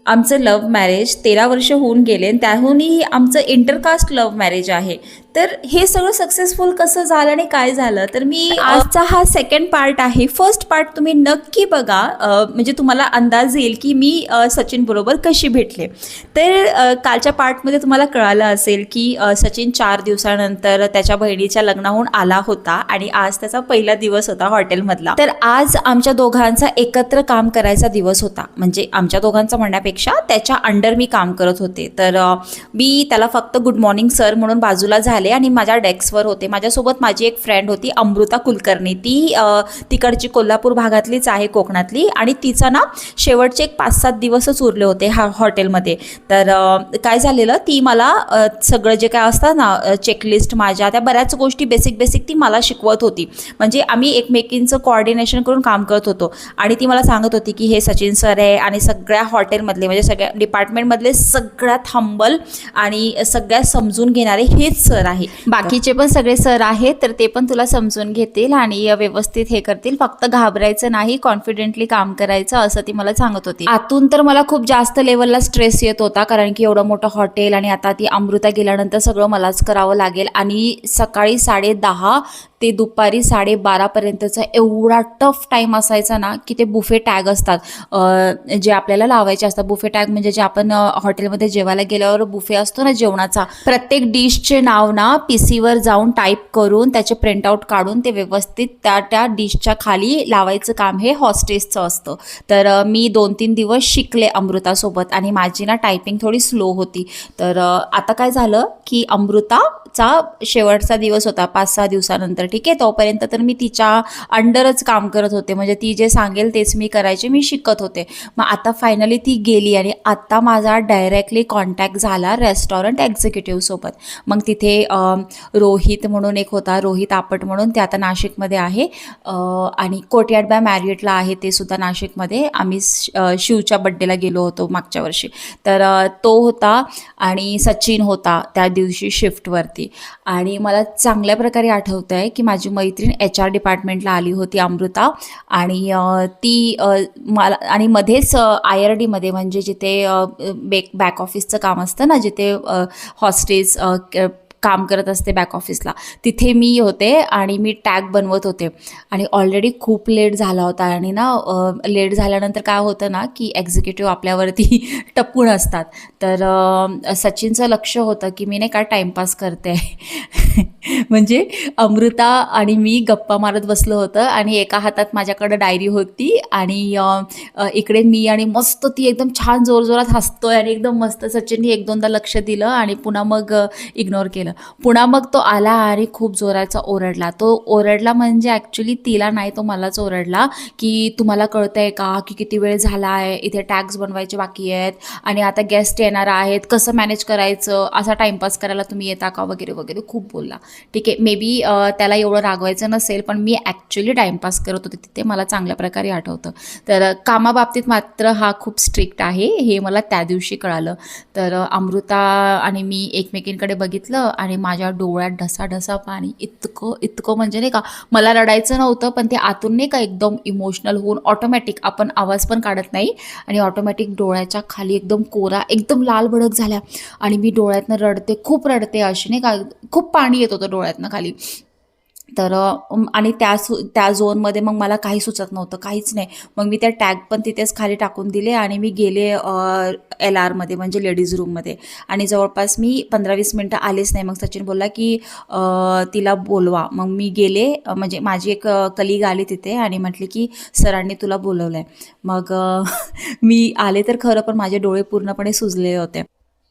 आमचं love marriage 13 वर्ष होऊन गेले आणि त्याहूनही आमचं इंटरकास्ट लव्ह मॅरेज आहे. तर हे सगळं सक्सेसफुल कसं झालं आणि काय झालं, तर मी आजचा हा सेकंड पार्ट आहे. फर्स्ट पार्ट तुम्ही नक्की बघा, म्हणजे तुम्हाला अंदाज येईल की मी सचिन बरोबर कशी भेटले. तर कालच्या पार्टमध्ये तुम्हाला कळालं असेल की सचिन 4 दिवसानंतर त्याच्या बहिणीच्या लग्नाहून आला होता आणि आज त्याचा पहिला दिवस होता हॉटेलमधला. तर आज आमच्या दोघांचा एकत्र काम करायचा दिवस होता. म्हणजे आमच्या दोघांचा म्हणण्यापेक्षा त्याच्या अंडर मी काम करत होते. तर मी त्याला फक्त गुड मॉर्निंग सर म्हणून बाजूला झाले आणि माझ्या डेस्कवर होते. माझ्यासोबत माझी एक फ्रेंड होती अमृता कुलकर्णी. ती तिकडची कोल्हापूर भागातलीच आहे, कोकणातली, आणि तिचा ना शेवटचे एक 5-7 दिवसच उरले होते हॉटेलमध्ये. तर काय झालेलं, ती मला सगळं जे काय असतं ना चेकलिस्ट माझ्या, त्या बऱ्याच गोष्टी बेसिक ती मला शिकवत होती. म्हणजे आम्ही एकमेकींचं कोऑर्डिनेशन करून काम करत होतो आणि ती मला सांगत होती की हे सचिन सर आहे आणि सगळ्या हॉटेलमधले म्हणजे सगळ्या डिपार्टमेंटमधले सगळ्यात हंबल आणि सगळ्यात समजून घेणारे हेच सर आहे. बाकीचे पण सगळे सर आहेत, तर ते पण तुला समजून घेतील आणि व्यवस्थित हे करतील. फक्त घाबरायचं नाही, कॉन्फिडेंटली काम करायचं, असं ती मला सांगत होती. आतून तर मला खूप जास्त लेवलला स्ट्रेस येत होता, कारण की एवढं मोठं हॉटेल आणि आता ती अमृता गेल्यानंतर सगळं मलाच करावं लागेल. आणि सकाळी 10:30 ते दुपारी 12:30 पर्यंतचा एवढा टफ टाईम असायचा ना, की ते बुफे टॅग असतात जे आपल्याला लावायचे असतात. बुफे टॅग म्हणजे जे आपण हॉटेलमध्ये जेवायला गेल्यावर बुफे असतो ना जेवणाचा, प्रत्येक डिशचे नाव ना PC-वर जाऊन टाईप करून त्याचे प्रिंटआउट काढून ते व्यवस्थित त्या डिशच्या खाली लावायचं काम हे हॉस्टेसचं असतं. तर मी 2-3 दिवस शिकले अमृतासोबत आणि माझी ना टायपिंग थोडी स्लो होती. तर आता काय झालं की अमृताचा शेवटचा दिवस होता 5-6 दिवसानंतर, ठीक आहे. तोपर्यंत तर मी तिच्या अंडरच काम करत होते, म्हणजे ती जे सांगेल तेच मी करायचे, मी शिकत होते. मग आता फायनली ती गेली आणि आता माझा डायरेक्टली कॉन्टॅक्ट झाला रेस्टॉरंट एक्झिक्युटिव्हसोबत. मग तिथे रोहित म्हणून एक होता, रोहित आपट म्हणून, ते आता नाशिकमध्ये आहे. आणि कोर्टयार्ड बाय मॅरियटला आहे ते सुद्धा नाशिकमध्ये. आम्ही शिवच्या बड्डेला गेलो होतो मागच्या वर्षी. तर तो होता आणि सचिन होता त्या दिवशी शिफ्टवरती. आणि मला चांगल्या प्रकारे आठवतं आहे की माझी मैत्रीण HR डिपार्टमेंटला आली होती अमृता, आणि ती मला आणि मध्येच IRDमध्ये म्हणजे जिथे बॅक ऑफिसचं काम असतं ना, जिथे हॉस्टेस काम करत असते बॅक ऑफिसला, तिथे मी होते आणि मी टॅग बनवत होते. आणि ऑलरेडी खूप लेट झाला होता आणि ना लेट झाल्यानंतर काय होतं ना की एक्झिक्युटिव्ह आपल्यावरती टपून असतात. तर सचिनचं लक्ष होतं की मी नाही का टाईमपास करते म्हणजे अमृता आणि मी गप्पा मारत बसलो होतं आणि एका हातात माझ्याकडं डायरी होती आणि इकडे मी, आणि मस्त ती एकदम छान जोरजोरात हसतोय आणि एकदम मस्त. सचिनने 1-2दा लक्ष दिलं आणि पुन्हा मग इग्नोर केलं. पुन्हा मग तो आला आणि खूप जोराचा ओरडला. तो ओरडला म्हणजे ॲक्च्युली तिला नाही, तो मलाच ओरडला की तुम्हाला कळतंय का की किती वेळ झाला आहे, इथे टॅग्स बनवायचे बाकी आहेत आणि आता गेस्ट येणार आहेत, कसं मॅनेज करायचं, असा टाईमपास करायला तुम्ही येता का, वगैरे वगैरे खूप बोलला. ठीक आहे, मे बी त्याला एवढं रागवायचं नसेल, पण मी ॲक्च्युली टाईमपास करत होते तिथे, मला चांगल्या प्रकारे आठवतं. तर कामाबाबतीत मात्र हा खूप स्ट्रिक्ट आहे, हे मला त्या दिवशी कळालं. तर अमृता आणि मी एकमेकींकडे बघितलं आणि माझ्या डोळ्यात ढसाढसा पाणी, इतकं म्हणजे नाही का, मला रडायचं नव्हतं, पण ते आतून नाही का एकदम इमोशनल होऊन ऑटोमॅटिक, आपण आवाज पण काढत नाही आणि ऑटोमॅटिक डोळ्याच्या खाली एकदम कोरा, एकदम लाल भडक झाल्या आणि मी डोळ्यातनं रडते, खूप रडते अशी नाही का, खूप पाणी येत होतं डोळ्यातनं खाली. तर आणि त्या झोनमध्ये मग मला काही सुचत नव्हतं, काहीच नाही. मग मी त्या टॅग पण तिथेच खाली टाकून दिले आणि मी गेले LRमध्ये म्हणजे लेडीज रूममध्ये. आणि जवळपास मी 15-20 मिनटं आलेच नाही. मग सचिन बोलला की तिला बोलवा. मग मी गेले, म्हणजे माझी एक कलीग आली तिथे आणि म्हटली की सरांनी तुला बोलवलं आहे. मग मी आले तर खरं, पण माझे डोळे पूर्णपणे सुजलेले होते.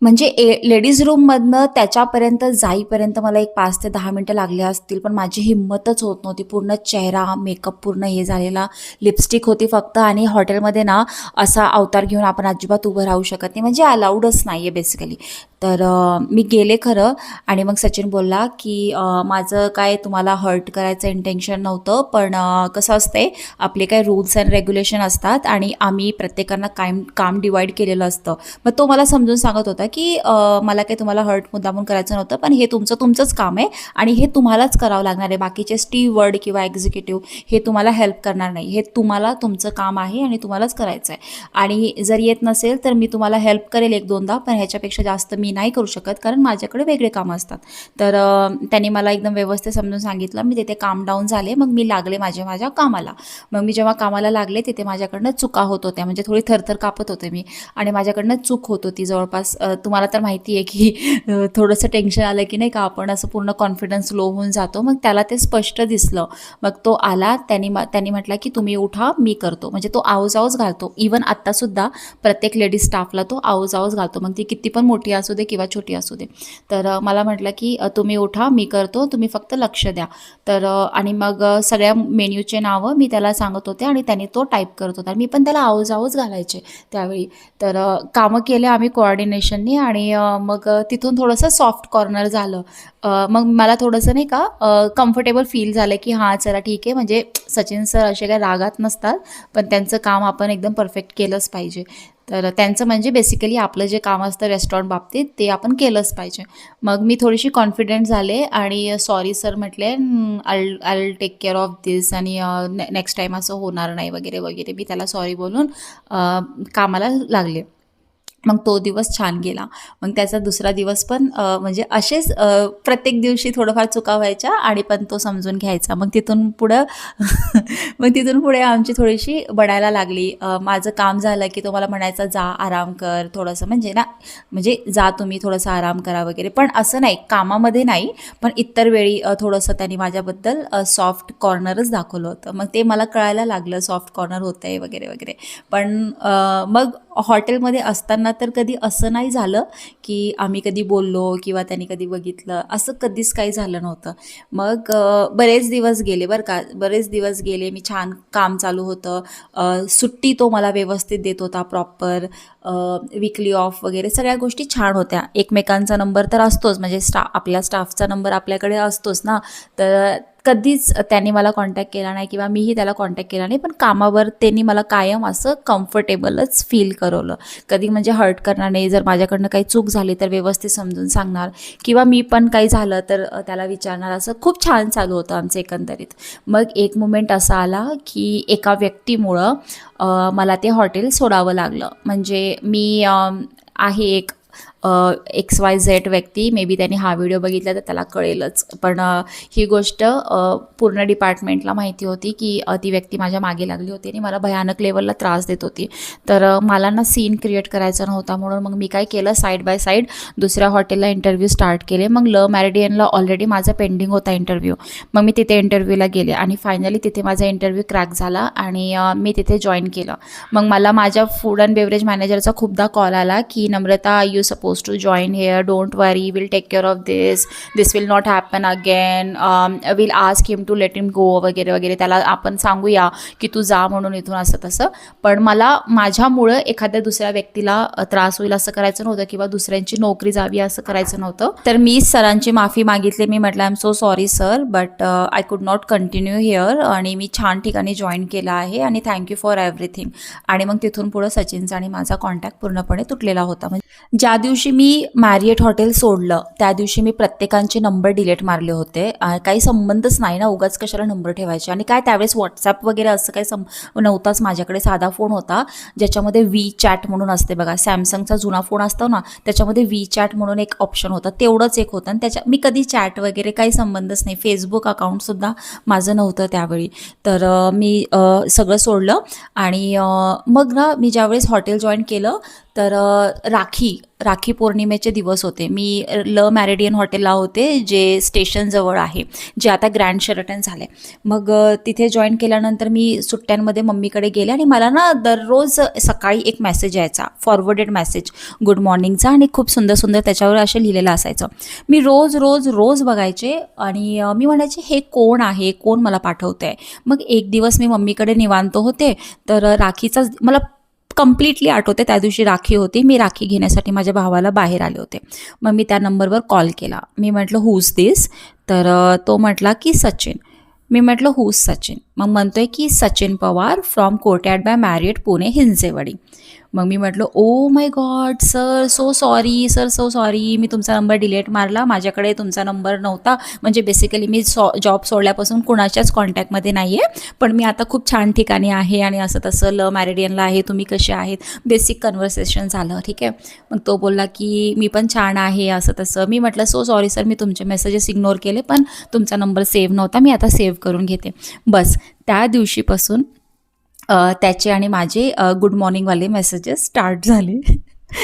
म्हणजे लेडीज रूममधनं त्याच्यापर्यंत जाईपर्यंत मला एक 5 ते 10 मिनटं लागले असतील, पण माझी हिंमतच होत नव्हती. पूर्ण चेहरा मेकअप पूर्ण हे झालेला, लिपस्टिक होती फक्त. आणि हॉटेलमध्ये ना असा अवतार घेऊन आपण अजिबात उभं राहू शकत नाही, म्हणजे अलाउडच नाही आहे बेसिकली. तर मी गेले खरं. आणि मग सचिन बोलला की माझं काय तुम्हाला हर्ट करायचं इंटेन्शन नव्हतं, पण कसं असते आपले काय रूल्स अँड रेग्युलेशन असतात आणि आम्ही प्रत्येकांना काम डिवाईड केलेलं असतं. मग तो मला समजून सांगत होता की मला काही तुम्हाला हर्ट मुद्दामून करायचं नव्हतं, पण हे तुमचंच काम आहे आणि हे तुम्हालाच करावं लागणार आहे. बाकीचे स्टीवर्ड किंवा एक्झिक्युटिव्ह हे तुम्हाला हेल्प करणार नाही. हे तुम्हाला तुमचं काम आहे आणि तुम्हालाच करायचं आहे. आणि जर येत नसेल तर मी तुम्हाला हेल्प करेल 1-2दा, पण ह्याच्यापेक्षा जास्त मी नाही करू शकत, कारण माझ्याकडे वेगळे कामं असतात. तर त्यांनी मला एकदम व्यवस्थित समजून सांगितलं. मी तिथे काम डाऊन झाले. मग मी लागले माझ्या कामाला. मग मी जेव्हा कामाला लागले तिथे माझ्याकडनं चुका होत होत्या, म्हणजे थोडी थरथर कापत होते मी आणि माझ्याकडनं चूक होत होती जवळपास. तुम्हाला तर माहिती आहे की थोडंसं टेन्शन आलं की नाही का आपण असं पूर्ण कॉन्फिडन्स लो होऊन जातो. मग त्याला ते स्पष्ट दिसलं. मग तो आला. त्यांनी म्हटलं की तुम्ही उठा, मी करतो. म्हणजे तो आऊज घालतो. इवन आत्तासुद्धा प्रत्येक लेडीज स्टाफला तो आऊज घालतो, मग ती किती पण मोठी असू दे किंवा छोटी असू दे. तर मला म्हटलं की तुम्ही उठा, मी करतो, तुम्ही फक्त लक्ष द्या. तर आणि मग सगळ्या मेन्यूचे नावं मी त्याला सांगत होते आणि त्याने तो टाईप करत होता. मी पण त्याला आऊज घालायचे त्यावेळी. तर कामं केले आम्ही कोऑर्डिनेशननी आणि मग तिथून थोडंसं सॉफ्ट कॉर्नर झालं. मग मला थोडंसं नाही का कम्फर्टेबल फील झालं की हां चला ठीक आहे, म्हणजे सचिन सर असे काही रागात नसतात, पण त्यांचं काम आपण एकदम परफेक्ट केलंच पाहिजे. तर त्यांचं म्हणजे बेसिकली आपलं जे काम असतं रेस्टॉरंट बाबतीत ते आपण केलंच पाहिजे. मग मी थोडीशी कॉन्फिडंट झाले आणि सॉरी सर म्हटले, आय टेक केअर ऑफ दिस आणि नेक्स्ट टाईम असं होणार नाही वगैरे वगैरे. मी त्याला सॉरी बोलून कामाला लागले. मग तो दिवस छान गेला. मग त्याचा दुसरा दिवस पण म्हणजे असेच प्रत्येक दिवशी थोडंफार चुका व्हायच्या आणि पण तो समजून घ्यायचा. मग तिथून पुढं मग तिथून पुढे आमची थोडीशी बनायला लागली. माझं काम झालं की तो मला म्हणायचा जा आराम कर थोडंसं, म्हणजे ना म्हणजे जा तुम्ही थोडंसं आराम करा वगैरे. पण असं नाही कामामध्ये नाही, पण इतर वेळी थोडंसं त्यांनी माझ्याबद्दल सॉफ्ट कॉर्नरच दाखवलं होतं. मग ते मला कळायला लागलं सॉफ्ट कॉर्नर होतं आहे वगैरे वगैरे. पण मग हॉटेलमध्ये असताना तर कधी असं नाही झालं की आम्ही कधी बोललो किंवा त्यांनी कधी बघितलं, असं कधीच काही झालं नव्हतं. मग बरेच दिवस गेले बरं का, बरेच दिवस गेले. मी छान काम चालू होतं. सुट्टी तो मला व्यवस्थित देत होता प्रॉपर. वीकली ऑफ वगैरे सगळ्या गोष्टी छान होत्या. एकमेकांचा नंबर तर असतोच, म्हणजे आपल्या स्टाफचा नंबर आपल्याकडे असतोच ना. तर कधीच त्यांनी मला कॉन्टॅक्ट केला नाही किंवा मीही त्याला कॉन्टॅक्ट केला नाही, पण कामावर त्यांनी मला कायम असं कम्फर्टेबलच फील करवलं. कधी म्हणजे हर्ट करणार नाही. जर माझ्याकडनं काही चूक झाली तर व्यवस्थित समजून सांगणार किंवा मी पण काही झालं तर त्याला विचारणार. असं खूप छान चालू होतं आमचं एकंदरीत. मग एक मोमेंट असा आला की एका व्यक्तीमुळं मला ते हॉटेल सोडावं लागलं. म्हणजे मी आहे एक XYZ व्यक्ती, मे बी त्यांनी हा व्हिडिओ बघितला तर त्याला कळेलच. पण ही गोष्ट पूर्ण डिपार्टमेंटला माहिती होती की ती व्यक्ती माझ्या मागे लागली होती आणि मला भयानक लेवलला त्रास देत होती. तर मला ना सीन क्रिएट करायचा नव्हता, म्हणून मग मी काय केलं साईड बाय साईड दुसऱ्या हॉटेलला इंटरव्ह्यू स्टार्ट केले. मग ल मॅरिडियनला ऑलरेडी माझा पेंडिंग होता इंटरव्ह्यू. मग मी तिथे इंटरव्ह्यूला गेले आणि फायनली तिथे माझा इंटरव्ह्यू क्रॅक झाला आणि मी तिथे जॉईन केलं. मग मला माझ्या फूड अँड बेवरेज मॅनेजरचा खूपदा कॉल आला की Namrata you suppose to join here, don't worry, will take care of this will not happen again, will ask him to let him go वगैरे वगैरे. त्याला आपण सांगूया की तू जा म्हणून इथून, असं तसं. पण मला माझ्यामुळं एखाद्या दुसऱ्या व्यक्तीला त्रास होईल असं करायचं नव्हतं किंवा दुसऱ्यांची नोकरी जावी असं करायचं नव्हतं. तर मी सरांची माफी मागितली. मी म्हटलं I am so sorry sir, but I could not continue here आणि मी छान ठिकाणी जॉईन केलं आहे आणि थँक्यू फॉर एव्हरीथिंग. आणि मग तिथून पुढं सचिनचा आणि माझा कॉन्टॅक्ट पूर्णपणे तुटलेला होता. म्हणजे ज्या दिवशी मी मॅरिएट हॉटेल सोडलं त्या दिवशी मी प्रत्येकांचे नंबर डिलीट मारले होते. काही संबंधच नाही ना, उगाच कशाला नंबर ठेवायचे. आणि काय त्यावेळेस व्हॉट्सॲप वगैरे असं काही नव्हताच. माझ्याकडे साधा फोन होता ज्याच्यामध्ये WeChat म्हणून असते बघा, सॅमसंगचा जुना फोन असतो ना त्याच्यामध्ये WeChat म्हणून एक ऑप्शन होता, तेवढंच एक होतं. आणि त्याच्या मी कधी चॅट वगैरे काही संबंधच नाही. फेसबुक अकाउंटसुद्धा माझं नव्हतं त्यावेळी. तर मी सगळं सोडलं आणि मग ना मी ज्यावेळेस हॉटेल जॉईन केलं तर राखी पौर्णिमेचे दिवस होते. मी ल मॅरिडियन हॉटेलला होते जे स्टेशनजवळ आहे, जे आता ग्रँड शेरटन झालं आहे. मग तिथे जॉईन केल्यानंतर मी सुट्ट्यांमध्ये मम्मीकडे गेले आणि मला ना दररोज सकाळी एक मेसेज यायचा, फॉरवर्डेड मेसेज गुड मॉर्निंगचा, आणि खूप सुंदर सुंदर त्याच्यावर असं लिहिलेलं असायचं. मी रोज बघायचे आणि मी म्हणायचे हे कोण आहे, कोण मला पाठवतं आहे. मग एक दिवस मी मम्मीकडे निवांत होते तर राखीचा मला कम्प्लिटली आठवते, त्या दिवशी राखी होती. मी राखी घेण्यासाठी माझ्या भावाला बाहेर आले होते. मग मी त्या नंबरवर कॉल केला. मी म्हटलं हूज दिस? तर तो म्हटला की सचिन. मी म्हटलं हूज सचिन? मग म्हणतोय की Sachin Pawar from Courtyard by Marriott Pune Hinjewadi. मग मी म्हटलं oh my god sir, so sorry sir, so sorry, मी तुमचा नंबर डिलीट मारला, माझ्याकडे तुमचा नंबर नव्हता. म्हणजे बेसिकली मी जॉब सोडल्यापासून कुणाच्याच कॉन्टॅक्टमध्ये नाही आहे, पण मी आता खूप छान ठिकाणी आहे आणि असं तसं ल मॅरिडियनला आहे, तुम्ही कसे आहेत, बेसिक कन्व्हर्सेशन झालं. ठीक आहे. मग तो बोलला की मी पण छान आहे असं तसं. मी म्हटलं सो सॉरी सर, मी तुमचे मेसेजेस इग्नोर केले, पण तुमचा नंबर सेव्ह नव्हता, मी आता सेव्ह करून घेते. बस त्या दिवशीपासून त्याचे आणि माझे गुड मॉर्निंगवाले मेसेजेस स्टार्ट झाले.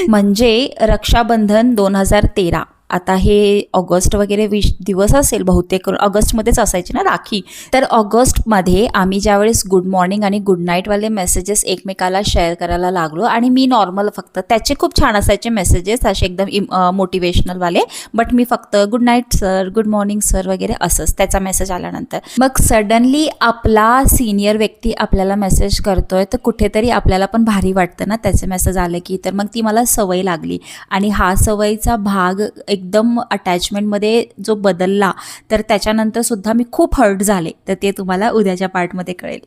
म्हणजे रक्षाबंधन 2013, आता हे ऑगस्ट वगैरे दिवस असेल बहुतेक, ऑगस्टमध्येच असायची ना राखी. तर ऑगस्टमध्ये आम्ही ज्यावेळेस गुड मॉर्निंग आणि गुड नाईटवाले मेसेजेस एकमेकाला शेअर करायला लागलो, आणि मी नॉर्मल फक्त, त्याचे खूप छान असायचे मेसेजेस असे एकदम मोटिवेशनलवाले, बट मी फक्त good night sir, good morning sir वगैरे असंच. त्याचा मेसेज आल्यानंतर मग सडनली आपला सिनियर व्यक्ती आपल्याला मेसेज करतोय, तर कुठेतरी आपल्याला पण भारी वाटतं ना त्याचे मेसेज आले की. तर मग ती मला सवय लागली, आणि हा सवयीचा भाग एकदम अटॅचमेंटमध्ये जो बदलला, तर त्याच्यानंतर सुद्धा मी खूप हर्ट झाले. तर ते तुम्हाला उद्याच्या पार्टमध्ये कळेल.